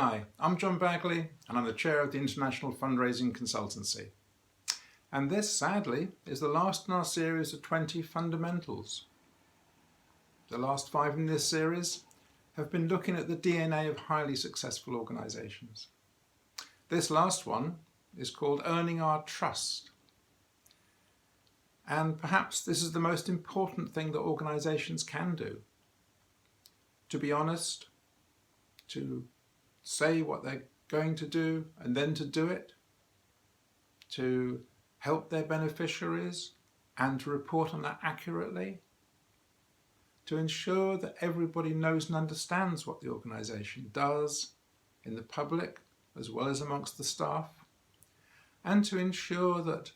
Hi, I'm John Bagley and I'm the chair of the International Fundraising Consultancy. And this, sadly, is the last in our series of 20 fundamentals. The last 5 in this series have been looking at the DNA of highly successful organisations. This last one is called Earning Our Trust. And perhaps this is the most important thing that organisations can do. To be honest, to say what they're going to do and then to do it, to help their beneficiaries and to report on that accurately, to ensure that everybody knows and understands what the organisation does in the public as well as amongst the staff, and to ensure that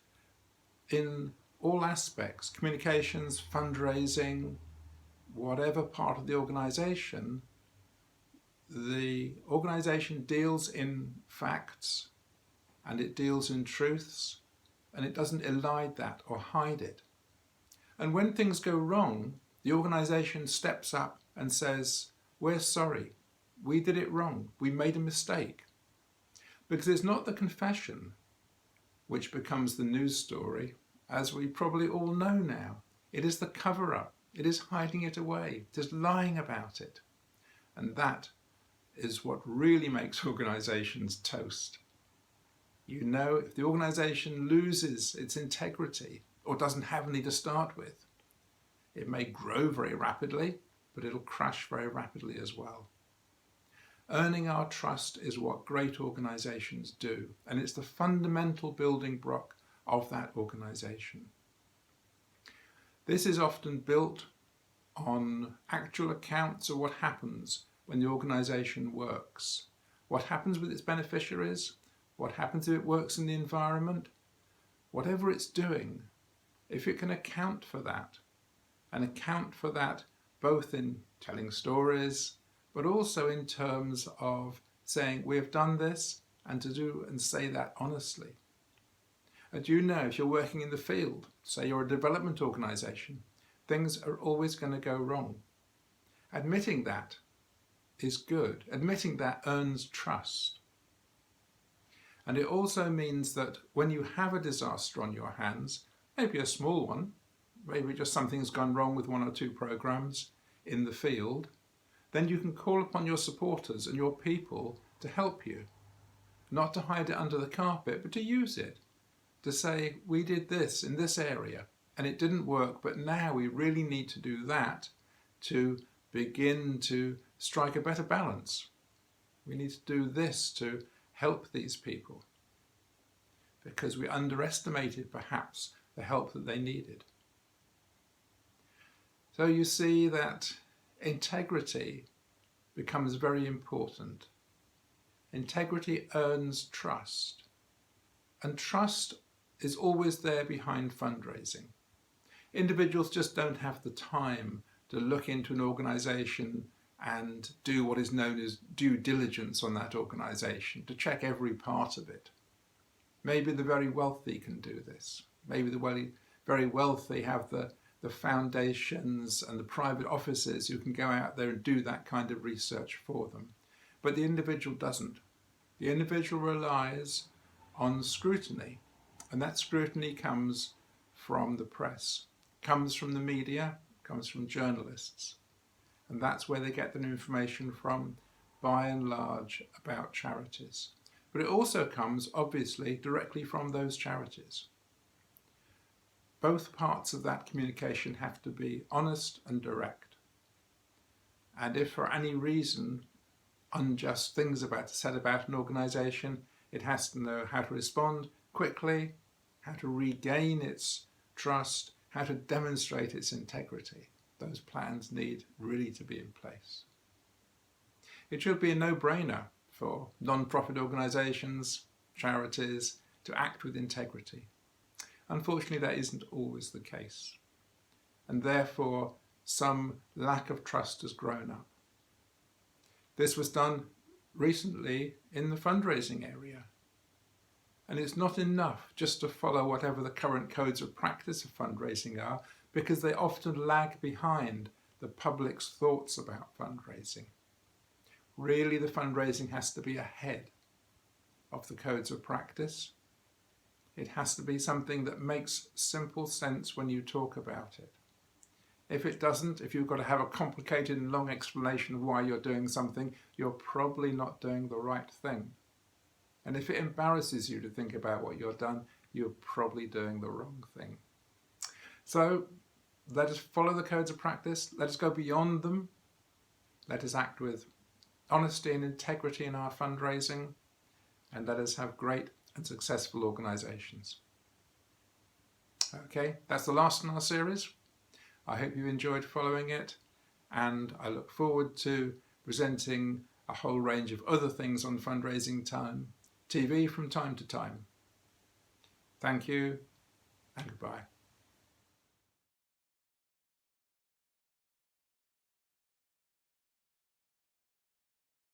in all aspects, communications, fundraising, whatever part of the organisation deals in facts and it deals in truths and it doesn't elide that or hide it. And when things go wrong, the organisation steps up and says, we're sorry, we did it wrong, we made a mistake. Because it's not the confession which becomes the news story, as we probably all know now. It is the cover-up, it is hiding it away, it is lying about it. And that is what really makes organisations toast. You know, if the organisation loses its integrity or doesn't have any to start with, it may grow very rapidly, but it'll crash very rapidly as well. Earning our trust is what great organisations do, and it's the fundamental building block of that organisation. This is often built on actual accounts of what happens when the organisation works. What happens with its beneficiaries, what happens if it works in the environment, whatever it's doing, if it can account for that, and account for that both in telling stories, but also in terms of saying we have done this, and to do and say that honestly. And you know, if you're working in the field, say you're a development organisation, things are always going to go wrong. Admitting that is good. Admitting that earns trust. And it also means that when you have a disaster on your hands, maybe a small one, maybe just something's gone wrong with 1 or 2 programs in the field, then you can call upon your supporters and your people to help you. Not to hide it under the carpet, but to use it. To say, we did this in this area and it didn't work, but now we really need to do that to begin to strike a better balance. We need to do this to help these people because we underestimated perhaps the help that they needed. So you see that integrity becomes very important. Integrity earns trust, and trust is always there behind fundraising. Individuals just don't have the time to look into an organisation and do what is known as due diligence on that organisation, to check every part of it. Maybe the very wealthy can do this. Maybe the very wealthy have the foundations and the private offices who can go out there and do that kind of research for them. But the individual doesn't. The individual relies on scrutiny, and that scrutiny comes from the press, comes from the media, comes from journalists. And that's where they get their information from, by and large, about charities. But it also comes, obviously, directly from those charities. Both parts of that communication have to be honest and direct. And if for any reason unjust things are said about an organisation, it has to know how to respond quickly, how to regain its trust, how to demonstrate its integrity. Those plans need really to be in place. It should be a no-brainer for non-profit organisations, charities, to act with integrity. Unfortunately, that isn't always the case. And therefore, some lack of trust has grown up. This was done recently in the fundraising area. And it's not enough just to follow whatever the current codes of practice of fundraising are, because they often lag behind the public's thoughts about fundraising. Really, the fundraising has to be ahead of the codes of practice. It has to be something that makes simple sense when you talk about it. If it doesn't, if you've got to have a complicated and long explanation of why you're doing something, you're probably not doing the right thing. And if it embarrasses you to think about what you've done, you're probably doing the wrong thing. So let us follow the codes of practice. Let us go beyond them. Let us act with honesty and integrity in our fundraising. And let us have great and successful organisations. Okay, that's the last in our series. I hope you enjoyed following it, and I look forward to presenting a whole range of other things on fundraising TV from time to time. Thank you, and goodbye.